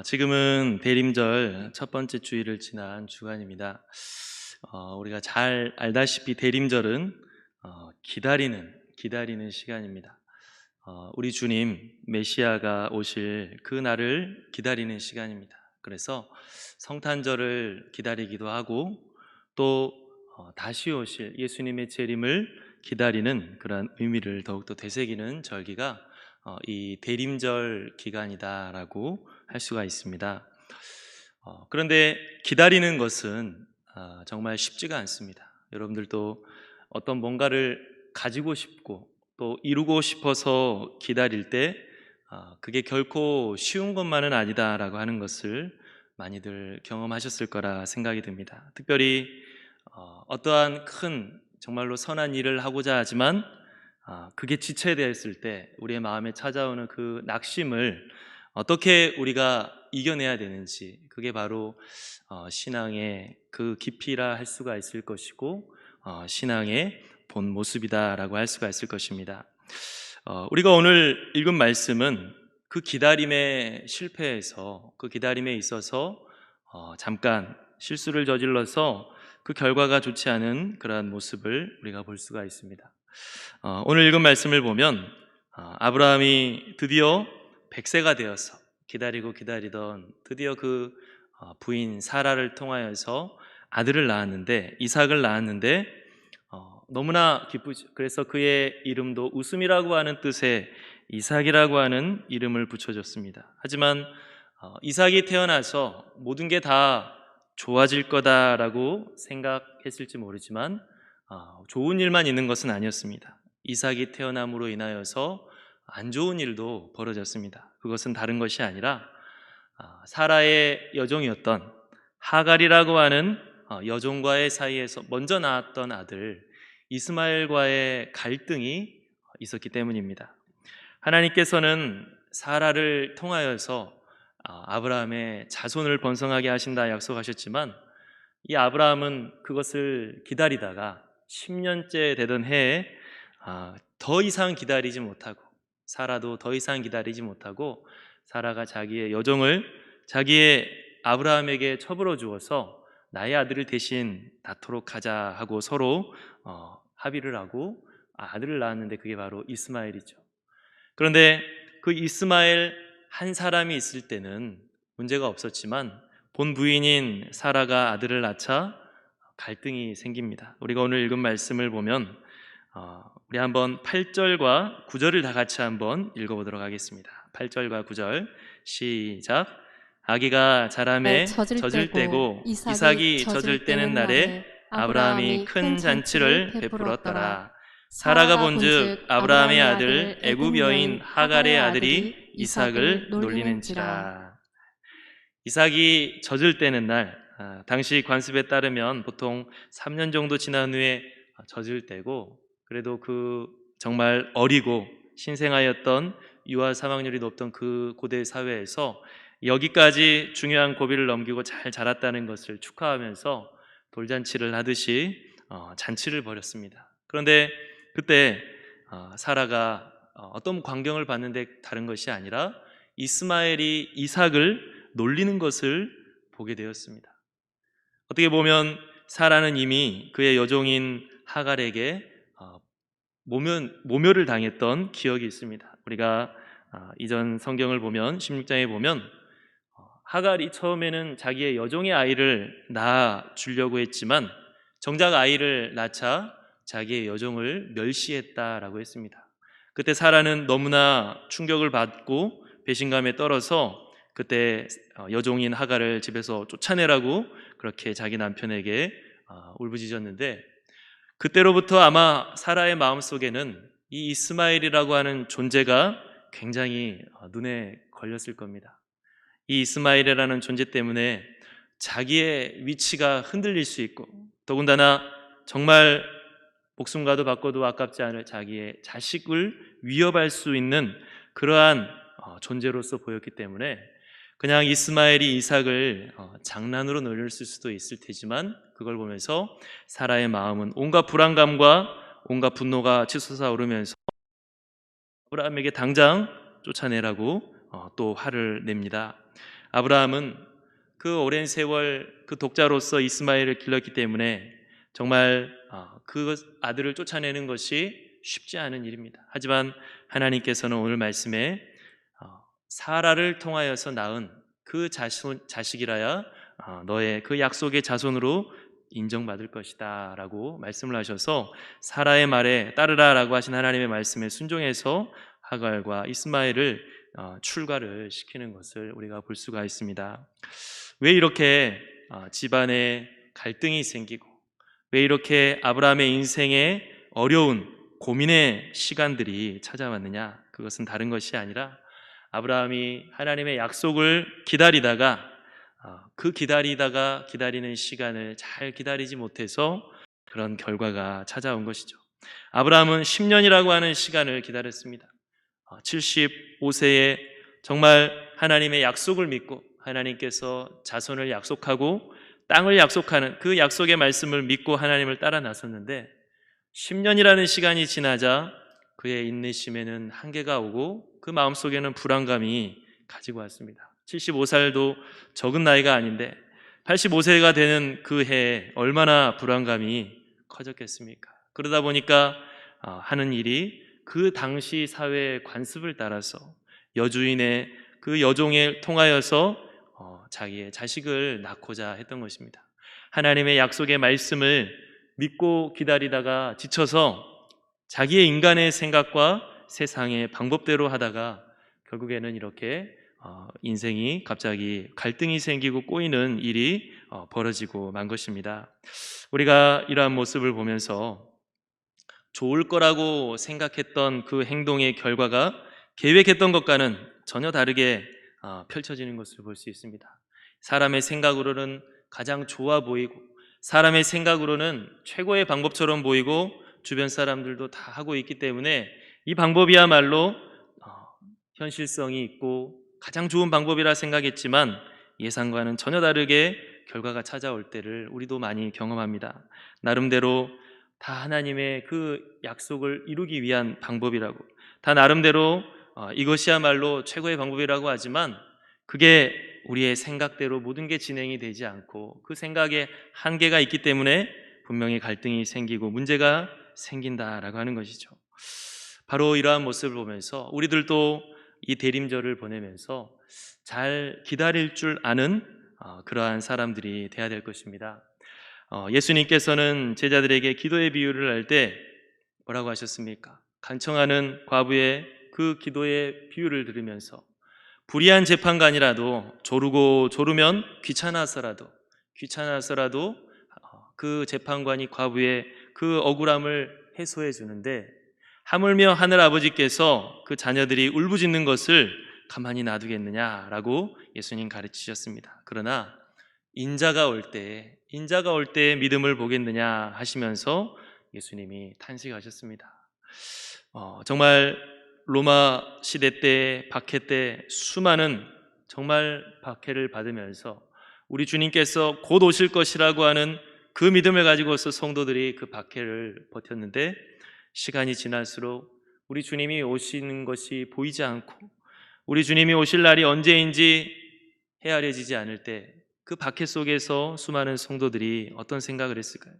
지금은 대림절 첫 번째 주일을 지난 주간입니다. 우리가 잘 알다시피 대림절은 기다리는 시간입니다. 우리 주님 메시아가 오실 그 날을 기다리는 시간입니다. 그래서 성탄절을 기다리기도 하고 또 다시 오실 예수님의 재림을 기다리는 그러한 의미를 더욱더 되새기는 절기가 이 대림절 기간이다라고 할 수가 있습니다. 그런데 기다리는 것은 정말 쉽지가 않습니다. 여러분들도 어떤 뭔가를 가지고 싶고 또 이루고 싶어서 기다릴 때 그게 결코 쉬운 것만은 아니다라고 하는 것을 많이들 경험하셨을 거라 생각이 듭니다. 특별히 어떠한 큰 정말로 선한 일을 하고자 하지만 그게 지체되었을 때 우리의 마음에 찾아오는 그 낙심을 어떻게 우리가 이겨내야 되는지, 그게 바로 신앙의 그 깊이라 할 수가 있을 것이고 신앙의 본 모습이다라고 할 수가 있을 것입니다. 우리가 오늘 읽은 말씀은 그 기다림의 실패에서, 그 기다림에 있어서 잠깐 실수를 저질러서 그 결과가 좋지 않은 그러한 모습을 우리가 볼 수가 있습니다. 오늘 읽은 말씀을 보면 아브라함이 드디어 100세가 되어서 기다리던 드디어 그 부인 사라를 통하여서 아들을 낳았는데, 이삭을 낳았는데 너무나 기쁘죠. 그래서 그의 이름도 웃음이라고 하는 뜻의 이삭이라고 하는 이름을 붙여줬습니다. 하지만 이삭이 태어나서 모든 게 다 좋아질 거다라고 생각했을지 모르지만 좋은 일만 있는 것은 아니었습니다. 이삭이 태어남으로 인하여서 안 좋은 일도 벌어졌습니다. 그것은 다른 것이 아니라 사라의 여종이었던 하갈이라고 하는 여종과의 사이에서 먼저 낳았던 아들 이스마엘과의 갈등이 있었기 때문입니다. 하나님께서는 사라를 통하여서 아브라함의 자손을 번성하게 하신다 약속하셨지만 이 아브라함은 그것을 기다리다가 10년째 되던 해에 더 이상 기다리지 못하고, 사라도 더 이상 기다리지 못하고 사라가 자기의 여종을 자기의 아브라함에게 처불어 주어서 나의 아들을 대신 낳도록 하자 하고 서로 합의를 하고 아들을 낳았는데 그게 바로 이스마엘이죠. 그런데 그 이스마엘 한 사람이 있을 때는 문제가 없었지만 본 부인인 사라가 아들을 낳자 갈등이 생깁니다. 우리가 오늘 읽은 말씀을 보면 우리 한번 8절과 9절을 다 같이 한번 읽어보도록 하겠습니다. 8절과 9절 시작. 아기가 자라매 젖을 때고 이삭이 젖을 때는 날에 아브라함이 큰 잔치를 베풀었더라. 사라가 본즉 아브라함의 아들 애굽 여인 하갈의 아들이 이삭을 놀리는지라. 이삭이 젖을 때는 날, 당시 관습에 따르면 보통 3년 정도 지난 후에 젖을 때고, 그래도 그 정말 어리고 신생아였던 유아 사망률이 높던 그 고대 사회에서 여기까지 중요한 고비를 넘기고 잘 자랐다는 것을 축하하면서 돌잔치를 하듯이 잔치를 벌였습니다. 그런데 그때 사라가 어떤 광경을 봤는데 다른 것이 아니라 이스마엘이 이삭을 놀리는 것을 보게 되었습니다. 어떻게 보면 사라는 이미 그의 여종인 하갈에게 모멸을 당했던 기억이 있습니다. 우리가 이전 성경을 보면 16장에 보면 하갈이 처음에는 자기의 여종의 아이를 낳아 주려고 했지만 정작 아이를 낳자 자기의 여종을 멸시했다라고 했습니다. 그때 사라는 너무나 충격을 받고 배신감에 떨어서 그때 여종인 하갈을 집에서 쫓아내라고 그렇게 자기 남편에게 울부짖었는데, 그때로부터 아마 사라의 마음속에는 이 이스마엘이라고 하는 존재가 굉장히 눈에 걸렸을 겁니다. 이 이스마엘이라는 존재 때문에 자기의 위치가 흔들릴 수 있고, 더군다나 정말 목숨과도 바꿔도 아깝지 않을 자기의 자식을 위협할 수 있는 그러한 존재로서 보였기 때문에 그냥 이스마엘이 이삭을 장난으로 놀릴 수도 있을 테지만 그걸 보면서 사라의 마음은 온갖 불안감과 온갖 분노가 치솟아 오르면서 아브라함에게 당장 쫓아내라고 또 화를 냅니다. 아브라함은 그 오랜 세월 그 독자로서 이스마엘을 길렀기 때문에 정말 그 아들을 쫓아내는 것이 쉽지 않은 일입니다. 하지만 하나님께서는 오늘 말씀에 사라를 통하여서 낳은 그 자식이라야 너의 그 약속의 자손으로 인정받을 것이다 라고 말씀을 하셔서 사라의 말에 따르라라고 하신 하나님의 말씀에 순종해서 하갈과 이스마엘을 출가를 시키는 것을 우리가 볼 수가 있습니다. 왜 이렇게 집안에 갈등이 생기고 왜 이렇게 아브라함의 인생에 어려운 고민의 시간들이 찾아왔느냐? 그것은 다른 것이 아니라 아브라함이 하나님의 약속을 기다리다가 기다리는 시간을 잘 기다리지 못해서 그런 결과가 찾아온 것이죠. 아브라함은 10년이라고 하는 시간을 기다렸습니다. 75세에 정말 하나님의 약속을 믿고 하나님께서 자손을 약속하고 땅을 약속하는 그 약속의 말씀을 믿고 하나님을 따라 나섰는데 10년이라는 시간이 지나자 그의 인내심에는 한계가 오고 그 마음속에는 불안감이 가지고 왔습니다. 75살도 적은 나이가 아닌데 85세가 되는 그 해에 얼마나 불안감이 커졌겠습니까? 그러다 보니까 하는 일이 그 당시 사회의 관습을 따라서 여주인의 그 여종에 통하여서 자기의 자식을 낳고자 했던 것입니다. 하나님의 약속의 말씀을 믿고 기다리다가 지쳐서 자기의 인간의 생각과 세상의 방법대로 하다가 결국에는 이렇게 인생이 갑자기 갈등이 생기고 꼬이는 일이 벌어지고 만 것입니다. 우리가 이러한 모습을 보면서 좋을 거라고 생각했던 그 행동의 결과가 계획했던 것과는 전혀 다르게 펼쳐지는 것을 볼 수 있습니다. 사람의 생각으로는 가장 좋아 보이고 사람의 생각으로는 최고의 방법처럼 보이고 주변 사람들도 다 하고 있기 때문에 이 방법이야말로 현실성이 있고 가장 좋은 방법이라 생각했지만 예상과는 전혀 다르게 결과가 찾아올 때를 우리도 많이 경험합니다. 나름대로 다 하나님의 그 약속을 이루기 위한 방법이라고 다 나름대로 이것이야말로 최고의 방법이라고 하지만 그게 우리의 생각대로 모든 게 진행이 되지 않고 그 생각에 한계가 있기 때문에 분명히 갈등이 생기고 문제가 생긴다라고 하는 것이죠. 바로 이러한 모습을 보면서 우리들도 이 대림절을 보내면서 잘 기다릴 줄 아는 그러한 사람들이 되어야 될 것입니다. 예수님께서는 제자들에게 기도의 비유를 할 때 뭐라고 하셨습니까? 간청하는 과부의 그 기도의 비유를 들으면서 불의한 재판관이라도 조르면 귀찮아서라도 그 재판관이 과부의 그 억울함을 해소해 주는데 하물며 하늘 아버지께서 그 자녀들이 울부짖는 것을 가만히 놔두겠느냐라고 예수님 가르치셨습니다. 그러나 인자가 올 때 믿음을 보겠느냐 하시면서 예수님이 탄식하셨습니다. 정말 로마 시대 때 박해 때 수많은 정말 박해를 받으면서 우리 주님께서 곧 오실 것이라고 하는 그 믿음을 가지고서 성도들이 그 박해를 버텼는데 시간이 지날수록 우리 주님이 오시는 것이 보이지 않고 우리 주님이 오실 날이 언제인지 헤아려지지 않을 때 그 박해 속에서 수많은 성도들이 어떤 생각을 했을까요?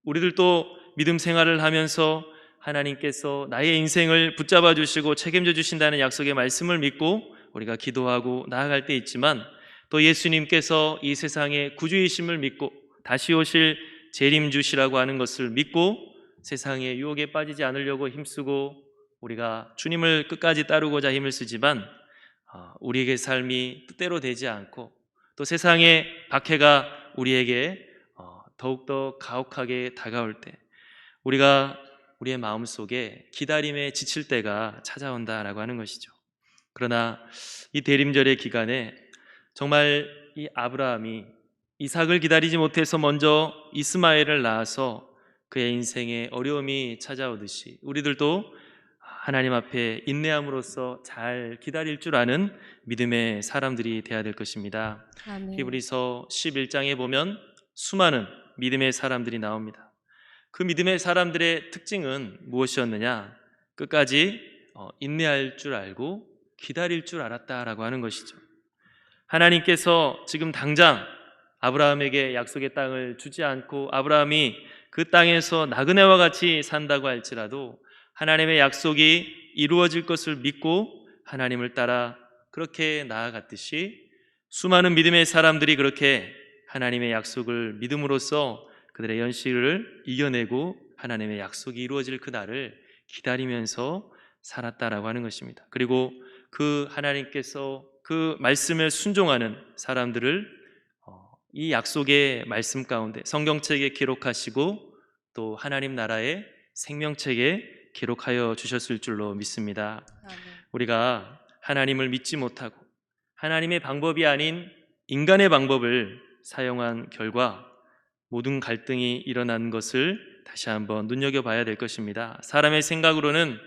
우리들도 믿음 생활을 하면서 하나님께서 나의 인생을 붙잡아 주시고 책임져 주신다는 약속의 말씀을 믿고 우리가 기도하고 나아갈 때 있지만 또 예수님께서 이 세상의 구주이심을 믿고 다시 오실 재림주시라고 하는 것을 믿고 세상의 유혹에 빠지지 않으려고 힘쓰고 우리가 주님을 끝까지 따르고자 힘을 쓰지만 우리에게 삶이 뜻대로 되지 않고 또 세상의 박해가 우리에게 더욱더 가혹하게 다가올 때 우리의 마음속에 기다림에 지칠 때가 찾아온다라고 하는 것이죠. 그러나 이 대림절의 기간에 정말 이 아브라함이 이삭을 기다리지 못해서 먼저 이스마엘을 낳아서 그의 인생에 어려움이 찾아오듯이 우리들도 하나님 앞에 인내함으로써 잘 기다릴 줄 아는 믿음의 사람들이 되어야 될 것입니다. 아멘. 히브리서 11장에 보면 수많은 믿음의 사람들이 나옵니다. 그 믿음의 사람들의 특징은 무엇이었느냐? 끝까지 인내할 줄 알고 기다릴 줄 알았다라고 하는 것이죠. 하나님께서 지금 당장 아브라함에게 약속의 땅을 주지 않고 아브라함이 그 땅에서 나그네와 같이 산다고 할지라도 하나님의 약속이 이루어질 것을 믿고 하나님을 따라 그렇게 나아갔듯이 수많은 믿음의 사람들이 그렇게 하나님의 약속을 믿음으로써 그들의 현실을 이겨내고 하나님의 약속이 이루어질 그날을 기다리면서 살았다라고 하는 것입니다. 그리고 그 하나님께서 그 말씀에 순종하는 사람들을 이 약속의 말씀 가운데 성경책에 기록하시고 또 하나님 나라의 생명책에 기록하여 주셨을 줄로 믿습니다. 아멘. 우리가 하나님을 믿지 못하고 하나님의 방법이 아닌 인간의 방법을 사용한 결과 모든 갈등이 일어난 것을 다시 한번 눈여겨봐야 될 것입니다. 사람의 생각으로는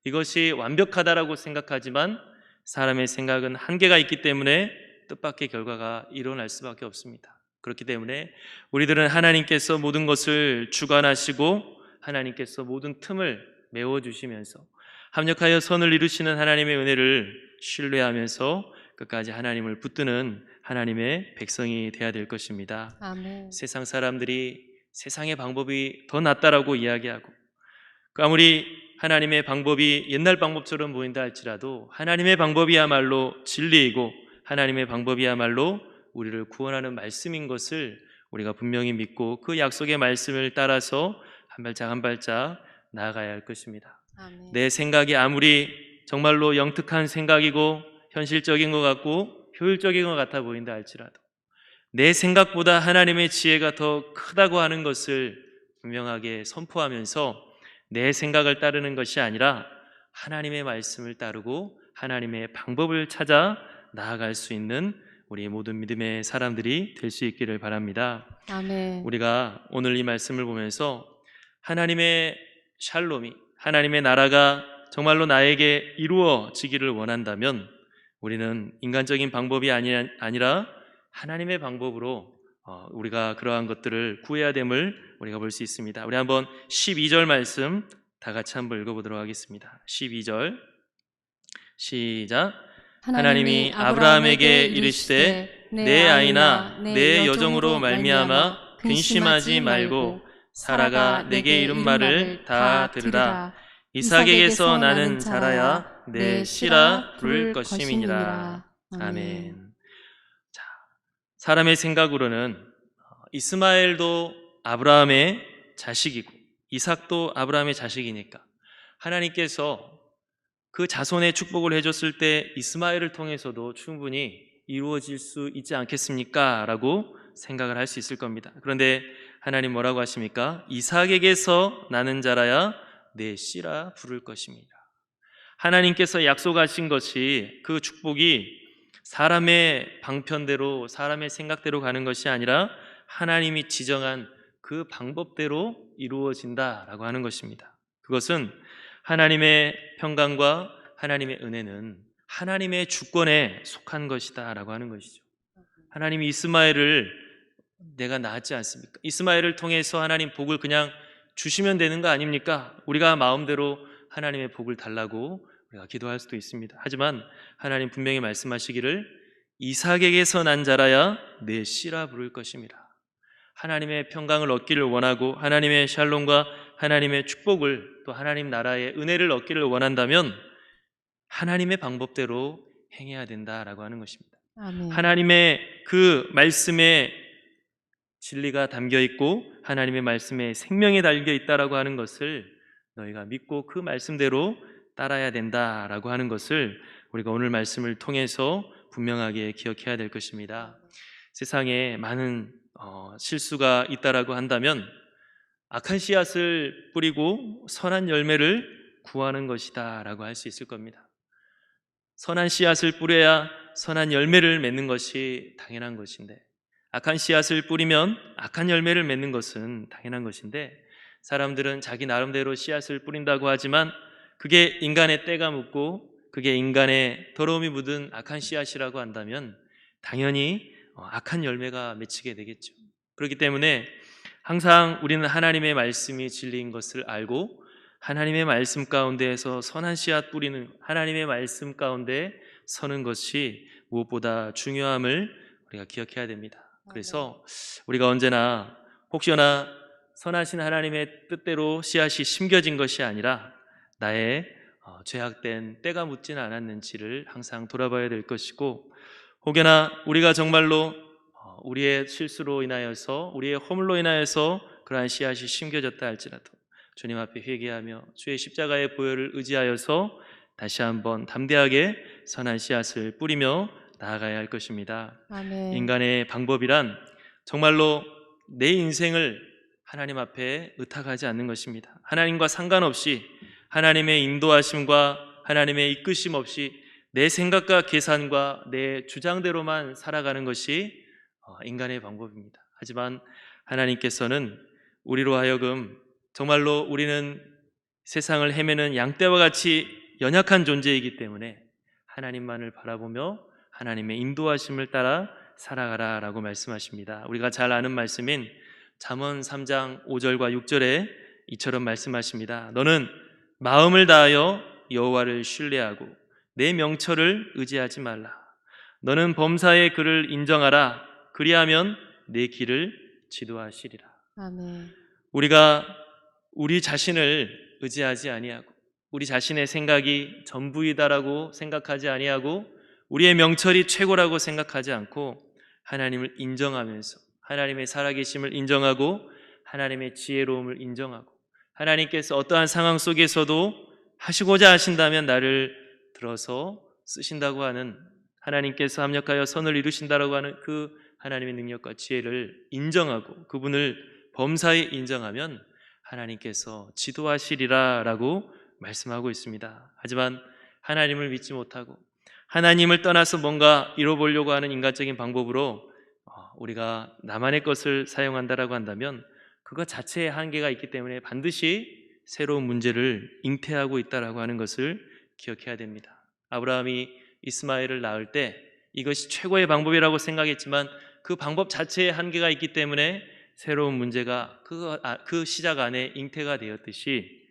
이것이 완벽하다라고 생각하지만 사람의 생각은 한계가 있기 때문에 뜻밖의 결과가 일어날 수밖에 없습니다. 그렇기 때문에 우리들은 하나님께서 모든 것을 주관하시고 하나님께서 모든 틈을 메워주시면서 합력하여 선을 이루시는 하나님의 은혜를 신뢰하면서 끝까지 하나님을 붙드는 하나님의 백성이 되어야 될 것입니다. 아멘. 세상 사람들이 세상의 방법이 더 낫다라고 이야기하고 아무리 하나님의 방법이 옛날 방법처럼 보인다 할지라도 하나님의 방법이야말로 진리이고 하나님의 방법이야말로 우리를 구원하는 말씀인 것을 우리가 분명히 믿고 그 약속의 말씀을 따라서 한 발짝 한 발짝 나아가야 할 것입니다. 아멘. 내 생각이 아무리 정말로 영특한 생각이고 현실적인 것 같고 효율적인 것 같아 보인다 할지라도 내 생각보다 하나님의 지혜가 더 크다고 하는 것을 분명하게 선포하면서 내 생각을 따르는 것이 아니라 하나님의 말씀을 따르고 하나님의 방법을 찾아 나아갈 수 있는 우리 모든 믿음의 사람들이 될 수 있기를 바랍니다. 아멘. 우리가 오늘 이 말씀을 보면서 하나님의 샬롬이 하나님의 나라가 정말로 나에게 이루어지기를 원한다면 우리는 인간적인 방법이 아니라 하나님의 방법으로 우리가 그러한 것들을 구해야 됨을 우리가 볼 수 있습니다. 우리 한번 12절 말씀 다 같이 한번 읽어보도록 하겠습니다. 12절 시작. 하나님이 아브라함에게 이르시되 내 아이나 내 여종으로 말미암아 근심하지 말고 사라가 내게 이른 말을 다 들으라. 이삭에게서 나는 자라야 내 씨라 부를 것임이니라. 아멘. 자, 사람의 생각으로는 이스마엘도 아브라함의 자식이고 이삭도 아브라함의 자식이니까 하나님께서 그 자손의 축복을 해줬을 때 이스마엘을 통해서도 충분히 이루어질 수 있지 않겠습니까? 라고 생각을 할 수 있을 겁니다. 그런데 하나님 뭐라고 하십니까? 이삭에게서 나는 자라야 내 씨라 부를 것입니다. 하나님께서 약속하신 것이 그 축복이 사람의 방편대로 사람의 생각대로 가는 것이 아니라 하나님이 지정한 그 방법대로 이루어진다라고 하는 것입니다. 그것은 하나님의 평강과 하나님의 은혜는 하나님의 주권에 속한 것이다 라고 하는 것이죠. 하나님이 이스마엘을 내가 낳았지 않습니까? 이스마엘을 통해서 하나님 복을 그냥 주시면 되는 거 아닙니까? 우리가 마음대로 하나님의 복을 달라고 우리가 기도할 수도 있습니다. 하지만 하나님 분명히 말씀하시기를 이삭에게서 난 자라야 내 씨라 부를 것입니다. 하나님의 평강을 얻기를 원하고 하나님의 샬롬과 하나님의 축복을 또 하나님 나라의 은혜를 얻기를 원한다면 하나님의 방법대로 행해야 된다라고 하는 것입니다. 아멘. 하나님의 그 말씀에 진리가 담겨 있고 하나님의 말씀에 생명이 달려 있다라고 하는 것을 너희가 믿고 그 말씀대로 따라야 된다라고 하는 것을 우리가 오늘 말씀을 통해서 분명하게 기억해야 될 것입니다. 세상에 많은 실수가 있다라고 한다면 악한 씨앗을 뿌리고 선한 열매를 구하는 것이다 라고 할 수 있을 겁니다. 선한 씨앗을 뿌려야 선한 열매를 맺는 것이 당연한 것인데 악한 씨앗을 뿌리면 악한 열매를 맺는 것은 당연한 것인데 사람들은 자기 나름대로 씨앗을 뿌린다고 하지만 그게 인간의 때가 묻고 그게 인간의 더러움이 묻은 악한 씨앗이라고 한다면 당연히 악한 열매가 맺히게 되겠죠. 그렇기 때문에 항상 우리는 하나님의 말씀이 진리인 것을 알고 하나님의 말씀 가운데에서 선한 씨앗 뿌리는 하나님의 말씀 가운데 서는 것이 무엇보다 중요함을 우리가 기억해야 됩니다. 그래서 우리가 언제나 혹시나 선하신 하나님의 뜻대로 씨앗이 심겨진 것이 아니라 나의 죄악된 때가 묻지는 않았는지를 항상 돌아봐야 될 것이고, 혹여나 우리가 정말로 우리의 실수로 인하여서, 우리의 허물로 인하여서 그러한 씨앗이 심겨졌다 할지라도 주님 앞에 회개하며 주의 십자가의 보혈을 의지하여서 다시 한번 담대하게 선한 씨앗을 뿌리며 나아가야 할 것입니다. 아멘. 인간의 방법이란 정말로 내 인생을 하나님 앞에 의탁하지 않는 것입니다. 하나님과 상관없이 하나님의 인도하심과 하나님의 이끄심 없이 내 생각과 계산과 내 주장대로만 살아가는 것이 인간의 방법입니다. 하지만 하나님께서는 우리로 하여금 정말로 우리는 세상을 헤매는 양떼와 같이 연약한 존재이기 때문에 하나님만을 바라보며 하나님의 인도하심을 따라 살아가라 라고 말씀하십니다. 우리가 잘 아는 말씀인 잠언 3장 5절과 6절에 이처럼 말씀하십니다. 너는 마음을 다하여 여호와를 신뢰하고 내 명철을 의지하지 말라. 너는 범사의 그를 인정하라. 그리하면 내 길을 지도하시리라. 아멘. 우리가 우리 자신을 의지하지 아니하고 우리 자신의 생각이 전부이다라고 생각하지 아니하고 우리의 명철이 최고라고 생각하지 않고 하나님을 인정하면서 하나님의 살아계심을 인정하고 하나님의 지혜로움을 인정하고 하나님께서 어떠한 상황 속에서도 하시고자 하신다면 나를 들어서 쓰신다고 하는, 하나님께서 합력하여 선을 이루신다라고 하는 그 하나님의 능력과 지혜를 인정하고 그분을 범사에 인정하면 하나님께서 지도하시리라 라고 말씀하고 있습니다. 하지만 하나님을 믿지 못하고 하나님을 떠나서 뭔가 이뤄보려고 하는 인간적인 방법으로 우리가 나만의 것을 사용한다라고 한다면 그것 자체에 한계가 있기 때문에 반드시 새로운 문제를 잉태하고 있다라고 하는 것을 기억해야 됩니다. 아브라함이 이스마엘을 낳을 때 이것이 최고의 방법이라고 생각했지만 그 방법 자체에 한계가 있기 때문에 새로운 문제가 그 시작 안에 잉태가 되었듯이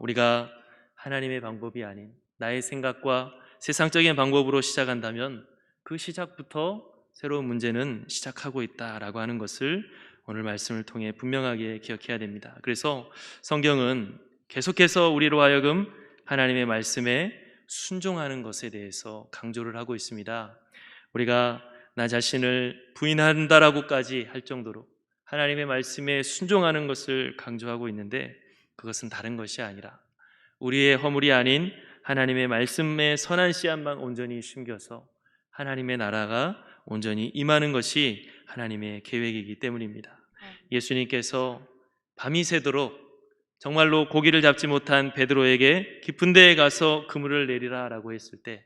우리가 하나님의 방법이 아닌 나의 생각과 세상적인 방법으로 시작한다면 그 시작부터 새로운 문제는 시작하고 있다라고 하는 것을 오늘 말씀을 통해 분명하게 기억해야 됩니다. 그래서 성경은 계속해서 우리로 하여금 하나님의 말씀에 순종하는 것에 대해서 강조를 하고 있습니다. 우리가 나 자신을 부인한다라고까지 할 정도로 하나님의 말씀에 순종하는 것을 강조하고 있는데 그것은 다른 것이 아니라 우리의 허물이 아닌 하나님의 말씀에 선한 씨앗만 온전히 심겨서 하나님의 나라가 온전히 임하는 것이 하나님의 계획이기 때문입니다. 예수님께서 밤이 새도록 정말로 고기를 잡지 못한 베드로에게 깊은 데에 가서 그물을 내리라 라고 했을 때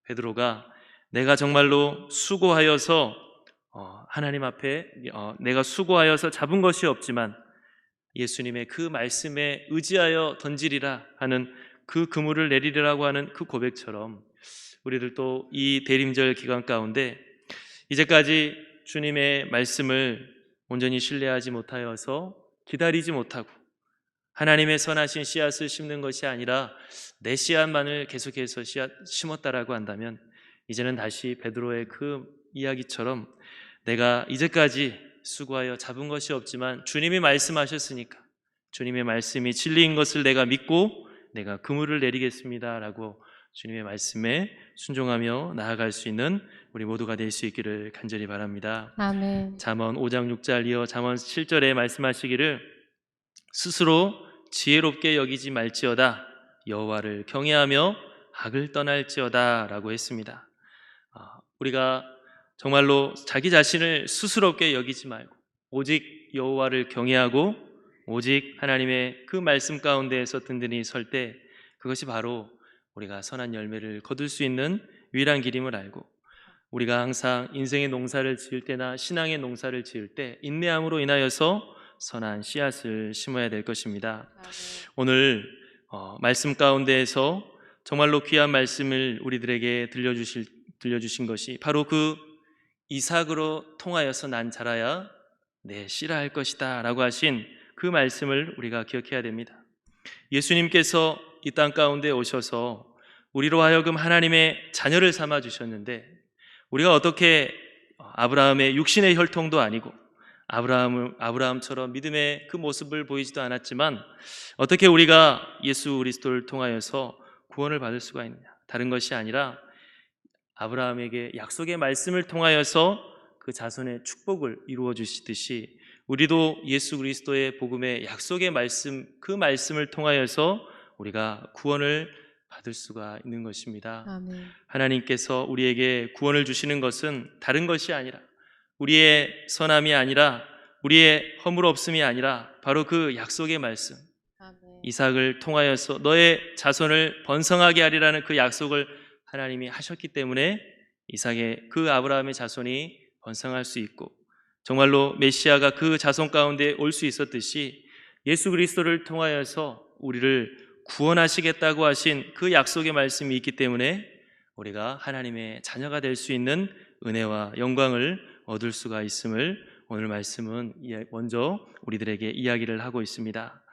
베드로가 내가 정말로 수고하여서 하나님 앞에 내가 수고하여서 잡은 것이 없지만 예수님의 그 말씀에 의지하여 던지리라 하는 그 그물을 내리리라고 하는 그 고백처럼 우리들도 이 대림절 기간 가운데 이제까지 주님의 말씀을 온전히 신뢰하지 못하여서 기다리지 못하고 하나님의 선하신 씨앗을 심는 것이 아니라 내 씨앗만을 계속해서 심었다라고 한다면 이제는 다시 베드로의 그 이야기처럼 내가 이제까지 수고하여 잡은 것이 없지만 주님이 말씀하셨으니까 주님의 말씀이 진리인 것을 내가 믿고 내가 그물을 내리겠습니다 라고 주님의 말씀에 순종하며 나아갈 수 있는 우리 모두가 될 수 있기를 간절히 바랍니다. 아멘. 잠언 5장 6절 이어 잠언 7절에 말씀하시기를 스스로 지혜롭게 여기지 말지어다 여호와를 경외하며 악을 떠날지어다 라고 했습니다. 우리가 정말로 자기 자신을 스스롭게 여기지 말고 오직 여호와를 경외하고 오직 하나님의 그 말씀 가운데에서 든든히 설 때 그것이 바로 우리가 선한 열매를 거둘 수 있는 유일한 길임을 알고 우리가 항상 인생의 농사를 지을 때나 신앙의 농사를 지을 때 인내함으로 인하여서 선한 씨앗을 심어야 될 것입니다. 오늘 말씀 가운데에서 정말로 귀한 말씀을 우리들에게 들려주신 것이 바로 그 이삭으로 통하여서 난 자라야 내 씨라 할 것이다 라고 하신 그 말씀을 우리가 기억해야 됩니다. 예수님께서 이 땅 가운데 오셔서 우리로 하여금 하나님의 자녀를 삼아 주셨는데 우리가 어떻게 아브라함의 육신의 혈통도 아니고 아브라함처럼 믿음의 그 모습을 보이지도 않았지만 어떻게 우리가 예수 그리스도를 통하여서 구원을 받을 수가 있느냐? 다른 것이 아니라 아브라함에게 약속의 말씀을 통하여서 그 자손의 축복을 이루어 주시듯이 우리도 예수 그리스도의 복음의 약속의 말씀, 그 말씀을 통하여서 우리가 구원을 받을 수가 있는 것입니다. 아멘. 하나님께서 우리에게 구원을 주시는 것은 다른 것이 아니라 우리의 선함이 아니라 우리의 허물 없음이 아니라 바로 그 약속의 말씀, 아멘. 이삭을 통하여서 너의 자손을 번성하게 하리라는 그 약속을 하나님이 하셨기 때문에 이삭의 그 아브라함의 자손이 번성할 수 있고 정말로 메시아가 그 자손 가운데 올 수 있었듯이 예수 그리스도를 통하여서 우리를 구원하시겠다고 하신 그 약속의 말씀이 있기 때문에 우리가 하나님의 자녀가 될 수 있는 은혜와 영광을 얻을 수가 있음을 오늘 말씀은 먼저 우리들에게 이야기를 하고 있습니다.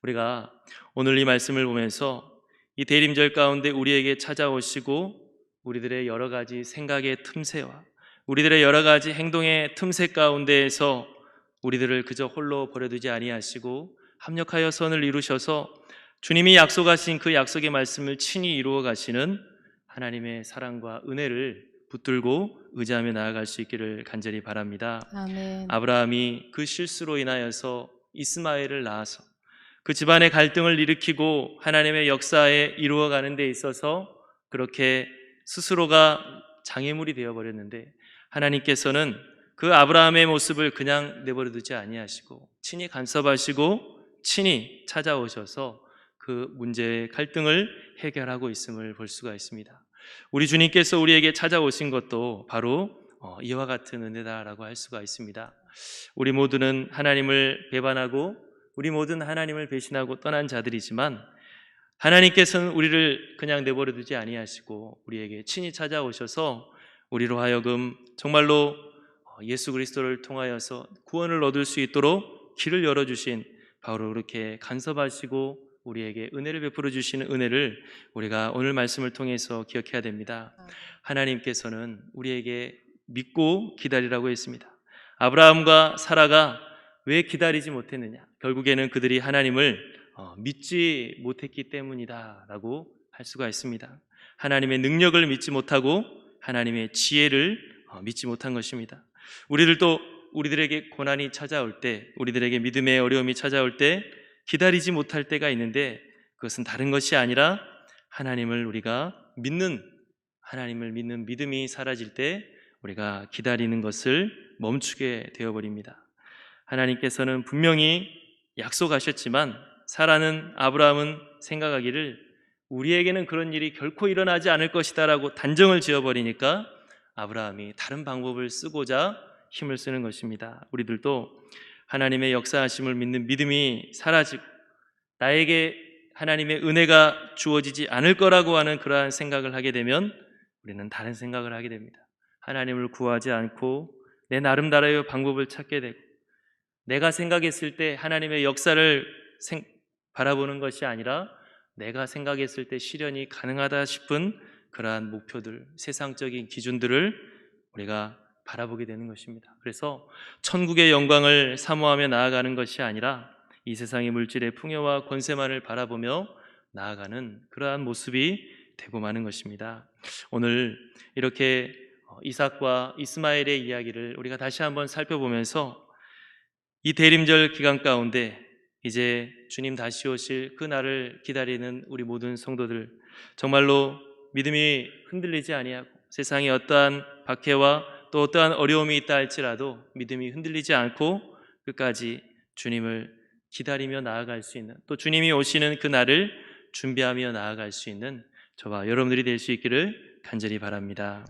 우리가 오늘 이 말씀을 보면서 이 대림절 가운데 우리에게 찾아오시고 우리들의 여러 가지 생각의 틈새와 우리들의 여러 가지 행동의 틈새 가운데에서 우리들을 그저 홀로 버려두지 아니하시고 합력하여 선을 이루셔서 주님이 약속하신 그 약속의 말씀을 친히 이루어 가시는 하나님의 사랑과 은혜를 붙들고 의지하며 나아갈 수 있기를 간절히 바랍니다. 아멘. 아브라함이 그 실수로 인하여서 이스마엘을 낳아서 그 집안의 갈등을 일으키고 하나님의 역사에 이루어가는 데 있어서 그렇게 스스로가 장애물이 되어버렸는데 하나님께서는 그 아브라함의 모습을 그냥 내버려 두지 아니하시고 친히 간섭하시고 친히 찾아오셔서 그 문제의 갈등을 해결하고 있음을 볼 수가 있습니다. 우리 주님께서 우리에게 찾아오신 것도 바로 이와 같은 은혜다라고 할 수가 있습니다. 우리 모두는 하나님을 배반하고 우리 모두는 하나님을 배신하고 떠난 자들이지만 하나님께서는 우리를 그냥 내버려 두지 아니하시고 우리에게 친히 찾아오셔서 우리로 하여금 정말로 예수 그리스도를 통하여서 구원을 얻을 수 있도록 길을 열어주신 바로 그렇게 간섭하시고 우리에게 은혜를 베풀어 주시는 은혜를 우리가 오늘 말씀을 통해서 기억해야 됩니다. 하나님께서는 우리에게 믿고 기다리라고 했습니다. 아브라함과 사라가 왜 기다리지 못했느냐? 결국에는 그들이 하나님을 믿지 못했기 때문이다 라고 할 수가 있습니다. 하나님의 능력을 믿지 못하고 하나님의 지혜를 믿지 못한 것입니다. 우리들도 우리들에게 고난이 찾아올 때, 우리들에게 믿음의 어려움이 찾아올 때 기다리지 못할 때가 있는데 그것은 다른 것이 아니라 하나님을 믿는 믿음이 사라질 때 우리가 기다리는 것을 멈추게 되어버립니다. 하나님께서는 분명히 약속하셨지만 사라는 아브라함은 생각하기를 우리에게는 그런 일이 결코 일어나지 않을 것이다 라고 단정을 지어버리니까 아브라함이 다른 방법을 쓰고자 힘을 쓰는 것입니다. 우리들도 하나님의 역사하심을 믿는 믿음이 사라지고 나에게 하나님의 은혜가 주어지지 않을 거라고 하는 그러한 생각을 하게 되면 우리는 다른 생각을 하게 됩니다. 하나님을 구하지 않고 내 나름대로의 방법을 찾게 되고 내가 생각했을 때 하나님의 역사를 바라보는 것이 아니라 내가 생각했을 때 실현이 가능하다 싶은 그러한 목표들, 세상적인 기준들을 우리가 바라보게 되는 것입니다. 그래서 천국의 영광을 사모하며 나아가는 것이 아니라 이 세상의 물질의 풍요와 권세만을 바라보며 나아가는 그러한 모습이 되고 마는 것입니다. 오늘 이렇게 이삭과 이스마엘의 이야기를 우리가 다시 한번 살펴보면서 이 대림절 기간 가운데 이제 주님 다시 오실 그 날을 기다리는 우리 모든 성도들 정말로 믿음이 흔들리지 아니하고 세상에 어떠한 박해와 또 어떠한 어려움이 있다 할지라도 믿음이 흔들리지 않고 끝까지 주님을 기다리며 나아갈 수 있는 또 주님이 오시는 그 날을 준비하며 나아갈 수 있는 저와 여러분들이 될 수 있기를 간절히 바랍니다.